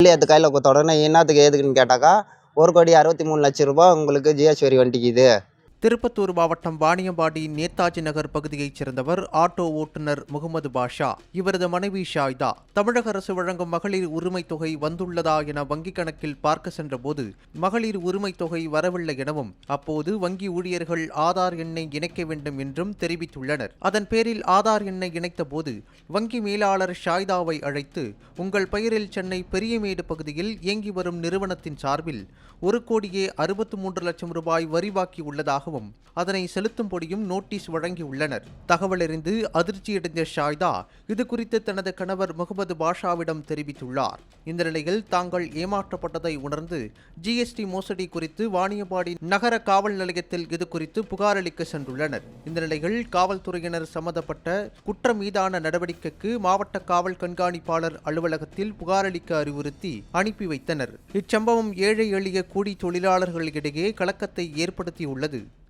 எடுத்து கையில் கொடுத்த உடனே என்னத்துக்கு எதுக்குன்னு கேட்டாக்கா 1,63,00,000 ரூபாய் உங்களுக்கு ஜிஎஸ்டி வரி வண்டிக்குது. திருப்பத்தூர் மாவட்டம் வாணியம்பாடி நேதாஜி நகர் பகுதியைச் சேர்ந்தவர் ஆட்டோ ஓட்டுநர் முகமது பாஷா. இவரது மனைவி ஷாய்தா தமிழக அரசு வழங்கும் மகளிர் உரிமை தொகை வந்துள்ளதா என வங்கிக் கணக்கில் பார்க்க சென்றபோது மகளிர் உரிமை தொகை வரவில்லை எனவும் அப்போது வங்கி ஊழியர்கள் ஆதார் எண்ணை இணைக்க வேண்டும் என்றும் தெரிவித்துள்ளனர். அதன் பேரில் ஆதார் எண்ணை இணைத்த போது வங்கி மேலாளர் ஷாய்தாவை அழைத்து, உங்கள் பெயரில் சென்னை பெரியமேடு பகுதியில் இயங்கி வரும் நிறுவனத்தின் சார்பில் 1,63,00,000 ரூபாய் வரி பாக்கி உள்ளதாகவும் அதனை செலுத்தும்படியும் நோட்டீஸ் வழங்கியுள்ளனர். தகவலறிந்து அதிர்ச்சியடைந்த ஷாய்தா இது குறித்து தனது கணவர் முகமது பாஷாவிடம் தெரிவித்துள்ளார். இந்த நிலையில் தாங்கள் ஏமாற்றப்பட்டதை உணர்ந்து ஜிஎஸ்டி மோசடி குறித்து வாணியம்பாடி நகர காவல் நிலையத்தில் இது குறித்து புகார் அளிக்க சென்றுள்ளனர். இந்த நிலையில் காவல்துறையினர் சம்பந்தப்பட்ட குற்றம் மீதான நடவடிக்கைக்கு மாவட்ட காவல் கண்காணிப்பாளர் அலுவலகத்தில் புகார் அளிக்க அறிவுறுத்தி அனுப்பி வைத்தனர். இச்சம்பவம் ஏழை எளிய கூலி தொழிலாளர்களிடையே கலக்கத்தை ஏற்படுத்தியுள்ளது.